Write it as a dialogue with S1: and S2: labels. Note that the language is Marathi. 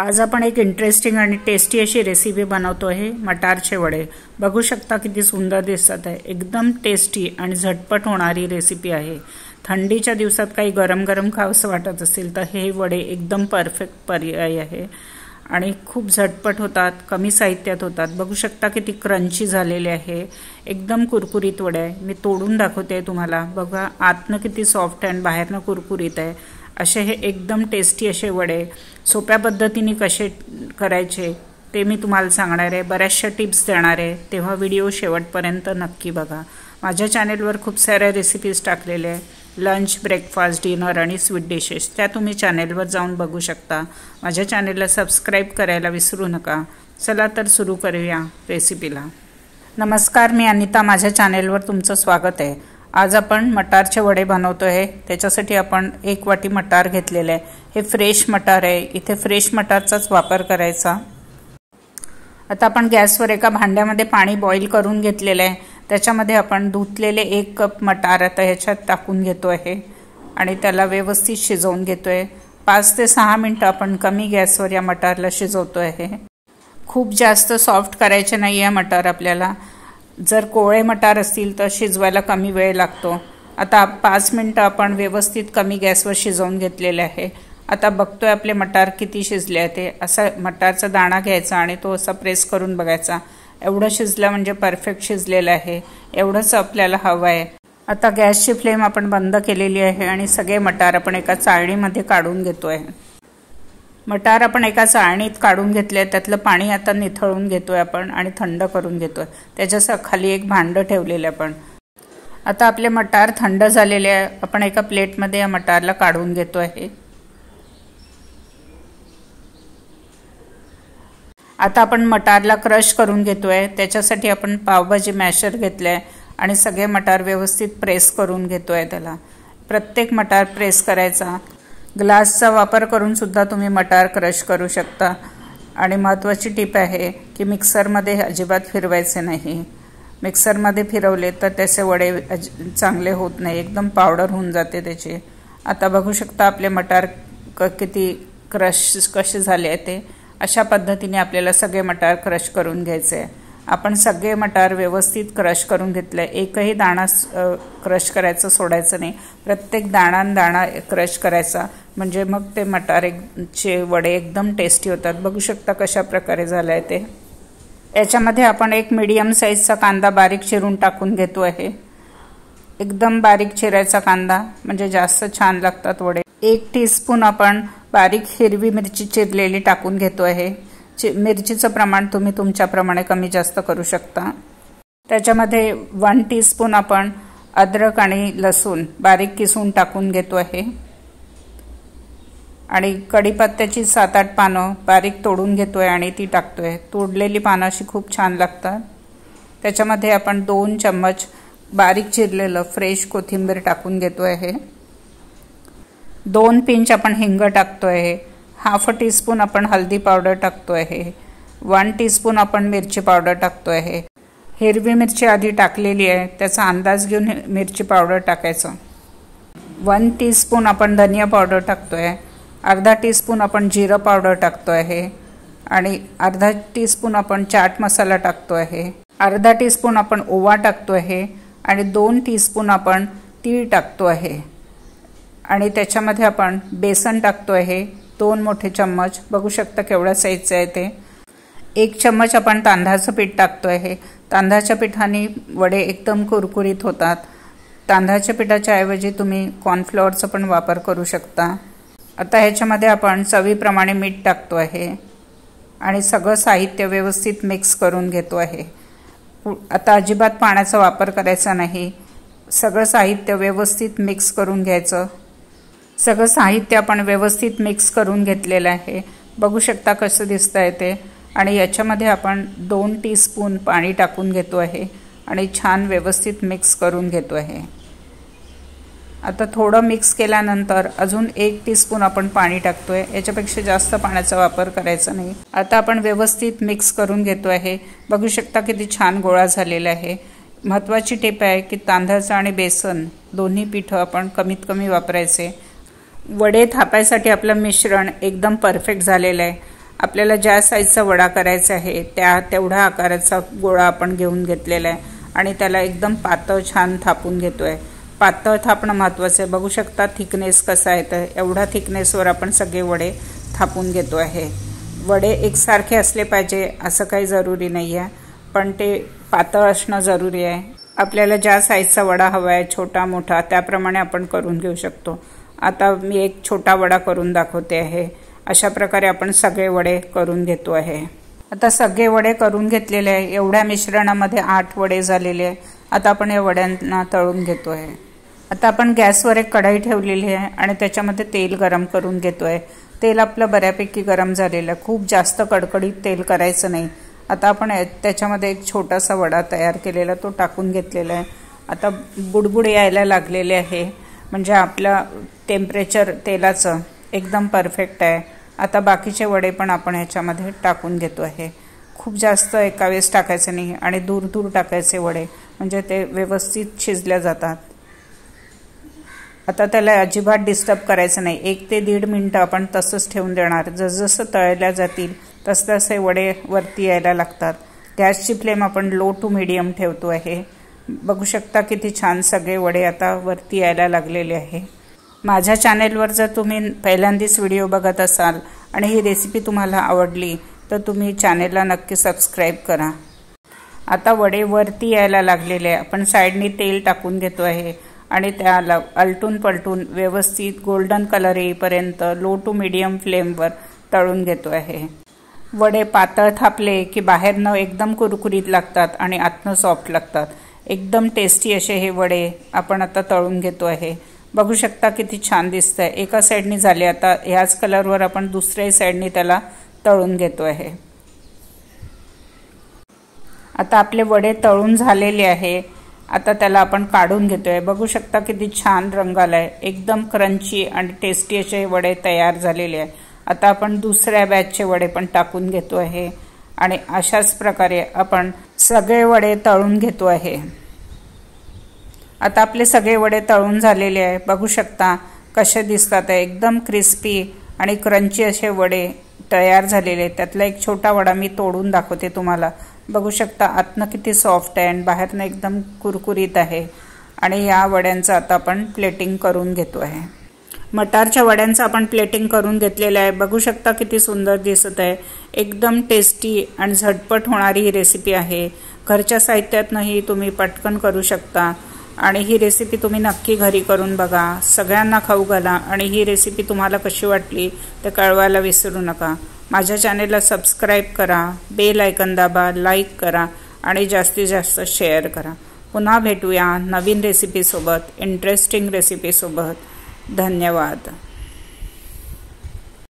S1: आज आपण एक इंटरेस्टिंग आणि टेस्टी अशी रेसिपी बनवतो आहे मटारचे वडे। बघू शकता किती सुंदर दिसत आहे। एकदम टेस्टी आणि झटपट होणारी रेसिपी आहे। थंडीच्या दिवसात काही गरम गरम खावंसं वाटत असेल तर हे वडे एकदम परफेक्ट पर्याय आहे आणि खूप झटपट होतात, कमी साहित्यात होतात। बघू शकता किती क्रंची झालेले आहे, एकदम कुरकुरीत वडे आहे। मी तोडून दाखवते तुम्हाला। बघा आतनं किती सॉफ्ट आहे आणि बाहेरनं कुरकुरीत आहे। असे हे एकदम टेस्टी असे वडे सोप्या पद्धतीने कसे करायचे ते मी तुम्हाला सांगणार आहे। बऱ्याचशा टिप्स देणार आहे, तेव्हा व्हिडिओ शेवटपर्यंत नक्की बघा। माझ्या चॅनेलवर खूप साऱ्या रेसिपीज टाकलेले आहे, लंच, ब्रेकफास्ट, डिनर आणि स्वीट डिशेस, त्या तुम्ही चॅनेलवर जाऊन बघू शकता। माझ्या चॅनेलला सबस्क्राइब करायला विसरू नका। चला तर सुरू करूया रेसिपीला। नमस्कार, मी अनिता, माझ्या चॅनेलवर तुमचं स्वागत आहे। आज आपण मटारचे वडे बनवतो आहे। त्याच्यासाठी आपण 1 वाटी मटार घेतलेले आहे। हे फ्रेश मटार आहे, इथे फ्रेश मटारचाच वापर करायचा। आता आपण गॅसवर एका भांड्यामध्ये पाणी बॉईल करून घेतलेले आहे। त्याच्यामध्ये आपण धुतलेले 1 कप मटार आता ह्याच्यात टाकून घेतो आहे आणि त्याला व्यवस्थित शिजवून घेतोय। 5 ते 6 मिनिटं आपण कमी गॅसवर या मटारला शिजवतो आहे। खूप जास्त सॉफ्ट करायचे नाही आहे मटार आपल्याला। जर कोवळे मटार असतील तर शिजवायला कमी वेळ लागतो। आता 5 मिनिटं आपण व्यवस्थित कमी गॅसवर शिजवून घेतलेले आहे। आता बघतोय आपले मटार किती शिजले आहे ते। असा मटारचा दाणा घ्यायचा आणि तो असा प्रेस करून बघायचा। एवढं शिजलं म्हणजे परफेक्ट शिजलेलं आहे, एवढंच आपल्याला हवं आहे। आता गॅसची फ्लेम आपण बंद केलेली आहे आणि सगळे मटार आपण एका चाळणीमध्ये काढून घेतोय। मटार आपण एका चाळणीत काढून घेतले, त्यातलं पाणी आता निथळून घेतोय आपण आणि थंड करून घेतोय। त्याच्या खाली एक भांडं ठेवलेलं आपण। आता आपले मटार थंड झालेले आहे, आपण एका प्लेटमध्ये या मटारला काढून घेतो आहे। आता आपण मटारला क्रश करून घेतोय। त्याच्यासाठी आपण पावभाजी मॅशर घेतलंय आणि सगळे मटार व्यवस्थित प्रेस करून घेतोय। त्याला प्रत्येक मटार प्रेस करायचा। ग्लासचा वापर करून सुद्धा तुम्ही मटार क्रश करू शकता। आणि महत्त्वाची टिप आहे की मिक्सरमध्ये अजिबात फिरवायचे नाही। मिक्सरमध्ये फिरवले तर त्याचे वडे चांगले होत नाही, एकदम पावडर होऊन जाते त्याची। आता बघू शकता आपले मटार किती कसे झाले आहे ते। अशा पद्धतीने आपल्याला सगळे मटार क्रश करून घ्यायचे आहे। आपण सगळे मटार व्यवस्थित क्रश करून घेतले, एकही दाणा क्रश करायचं सोडायचं नाही। प्रत्येक दाणा क्रश करायचा, म्हणजे मग ते मटारचे वडे एकदम टेस्टी होतात। बघू शकता कशा प्रकारे झालं आहे ते। याच्यामध्ये आपण एक मीडियम साईजचा कांदा बारीक चिरून टाकून घेतो आहे। एकदम बारीक चिरायचा कांदा, म्हणजे जास्त छान लागतात वडे। 1 टीस्पून आपण बारीक हिरवी मिरची चिरलेली टाकून घेतो आहे। मिरचीचं प्रमाण तुम्ही तुमच्याप्रमाणे कमी जास्त करू शकता। त्याच्यामध्ये 1 टीस्पून आपण अद्रक आणि लसूण बारीक किसून टाकून घेतो आहे आणि कढीपत्त्याची 7-8 पानं बारीक तोडून घेतोय आणि ती टाकतोय। तोडलेली पानं अशी खूप छान लागतात। त्याच्यामध्ये आपण 2 चम्मच बारीक चिरलेलं फ्रेश कोथिंबीर टाकून घेतो आहे। 2 पिंच आपण हिंग टाकतो आहे। 1/2 टीस्पून आपण हळदी पावडर टाकतो आहे। 1 टीस्पून आपण मिरची पावडर टाकतो आहे। हिरवी मिरची आधी टाकलेली आहे, त्याचा अंदाज घेऊन मिरची पावडर टाकायचं। 1 टीस्पून आपण धनिया पावडर टाकतो आहे। अर्धा टीस्पून आपण जिरं पावडर टाकतो आहे आणि अर्धा टीस्पून आपण चाट मसाला टाकतो आहे। अर्धा टीस्पून आपण ओवा टाकतो आहे आणि 2 टीस्पून आपण तीळ टाकतो आहे आणि त्याच्यामध्ये आपण बेसन टाकतो आहे 2 मोठे चम्मच। बघू शकता केवढा साईजचं आहे ते। 1 चम्मच आपण तांदळाचं पीठ टाकतो आहे। तांदळाच्या पिठाने वडे एकदम कुरकुरीत होतात। तांदळाच्या पिठाच्या ऐवजी तुम्ही कॉर्नफ्लॉवरचा पण वापर करू शकता। आता ह्याच्यामध्ये आपण चवीप्रमाणे मीठ टाकतो आहे आणि सगळं साहित्य व्यवस्थित मिक्स करून घेतो आहे। आता अजिबात पाण्याचा वापर करायचा नाही। सगळं साहित्य व्यवस्थित मिक्स करून घ्यायचं। सगळं साहित्य आपण व्यवस्थित मिक्स करून घेतलेलं आहे। बघू शकता कसं दिसतंय ते। आणि याच्यामध्ये आपण 2 टीस्पून पाणी टाकून घेतो आहे आणि छान व्यवस्थित मिक्स करून घेतो आहे। आता थोडं मिक्स केल्यानंतर अजून 1 टीस्पून आपण पाणी टाकतोय। याच्यापेक्षा जास्त पाण्याचा वापर करायचा नाही। आता आपण व्यवस्थित मिक्स करून घेतो आहे। बघू शकता किती छान गोळा झालेला आहे। महत्त्वाची टिप आहे की तांदळाचं आणि बेसन दोन्ही पीठ आपण कमीत कमी वापरायचे। वडे थापायसाठी आपलं मिश्रण एकदम परफेक्ट झालेलं आहे। आपल्याला ज्या साईजचा वडा करायचा आहे तेवढ्या आकाराचा गोळा आपण घेऊन घेतलेला आहे आणि त्याला एकदम पातळ छान थापून घेतोय। पातळ थापणं महत्त्वाचं आहे। बघू शकता थिकनेस कसा आहे, तर एवढा थिकनेसवर आपण सगळे वडे थापून घेतो आहे। वडे एकसारखे असले पाहिजे असं काही जरुरी नाही आहे, पण ते पातळ असणं जरुरी आहे। आपल्याला ज्या साईजचा वडा हवा आहे, छोटा मोठा, त्याप्रमाणे आपण करून घेऊ शकतो। आता मी एक छोटा वडा करून दाखवते आहे। अशा प्रकारे आपण सगळे वडे करून घेतो आहे। आता सगळे वडे करून घेतलेले आहे। एवढ्या मिश्रणामध्ये 8 वडे झालेले आहे। आता आपण या वड्यांना तळून घेतो आहे। आता आपण गॅसवर एक कढई ठेवलेली आहे आणि त्याच्यामध्ये तेल गरम करून घेतो आहे। तेल आपलं बऱ्यापैकी गरम झालेलं आहे, खूप जास्त कडकडीत तेल करायचं नाही। आता आपण त्याच्यामध्ये एक छोटासा वडा तयार केलेला तो टाकून घेतलेला आहे। आता बुडबुड यायला लागलेले आहे, म्हणजे आपलं टेम्परेचर तेलाचं एकदम परफेक्ट आहे। आता बाकीचे वडे पण आपण ह्याच्यामध्ये टाकून घेतो आहे। खूप जास्त एका वेळेस टाकायचे नाही आणि दूर दूर टाकायचे वडे, म्हणजे ते व्यवस्थित शिजल्या जातात। आता त्याला अजिबात डिस्टर्ब करायचं नाही। 1 ते 1.5 मिनिटं आपण तसंच ठेवून देणार। जसजसं तळल्या जातील तसतसे वडे वरती यायला लागतात। गॅसची फ्लेम आपण लो टू मीडियम ठेवतो आहे। बघू शकता किती छान सगळे वडे आता वरती यायला लागलेले आहे। माझ्या चॅनेलवर जर तुम्ही पहिल्यांदाच व्हिडिओ बघत असाल आणि ही रेसिपी तुम्हाला आवडली तर तुम्ही चॅनेलला नक्की सबस्क्राइब करा। आता वडे वरती यायला लागलेले आहे। आपण साइडनी तेल टाकून घेतो आहे आणि त्याला अलटून पलटून व्यवस्थित गोल्डन कलर येईपर्यंत लो टू मीडियम फ्लेमवर तळून घेतो आहे। वडे पातळ थापले की बाहेरनं एकदम कुरकुरीत लागतात आणि आतनं सॉफ्ट लागतात। एकदम टेस्टी असे हे वडे आपण आता तळून घेतो आहे। बघू शकता किती छान दिसतंय। एका साइडनी झाले, आता ह्याच कलरवर आपण दुसऱ्या साइडनी त्याला तळून घेतो आहे। आता आपले वडे तळून झालेले आहे। आता त्याला आपण काढून घेतोय। बघू शकता किती छान रंग आलाय, एकदम क्रंची आणि टेस्टी असे वडे तयार झालेले आहे। आता आपण दुसऱ्या बॅचचे वडे पण टाकून घेतो आहे आणि अशाच प्रकारे आपण सगळे वडे तळून घेतो आहे। आता आपले सगळे वडे तळून झालेले आहे। बघू शकता कसे दिसतात, एकदम क्रिस्पी आणि क्रंची असे वडे तयार झालेले आहेत। त्यातला एक छोटा वडा मी तोडून दाखवते तुम्हाला। बघू शकता आतनं किती सॉफ्ट आहे आणि बाहेरनं एकदम कुरकुरीत आहे। आणि या वड्यांचं आता आपण प्लेटिंग करून घेतो आहे। मटारच्या वड्यांचं आपण प्लेटिंग करून घेतलेलं आहे। बघू शकता किती सुंदर दिसत आहे। एकदम टेस्टी आणि झटपट होणारी ही रेसिपी आहे। घरच्या साहित्यातनंही तुम्ही पटकन करू शकता आणि ही रेसिपी तुम्ही नक्की घरी करून बघा। सगळ्यांना खाऊ घाला आणि ही रेसिपी तुम्हाला कशी वाटली ते कळवायला विसरू नका। माझ्या चॅनेलला सबस्क्राइब करा, बेल आयकॉन दाबा, लाईक करा आणि जास्तीत जास्त शेअर करा। पुन्हा भेटूया नवीन रेसिपीसोबत, इंटरेस्टिंग रेसिपीसोबत। धन्यवाद।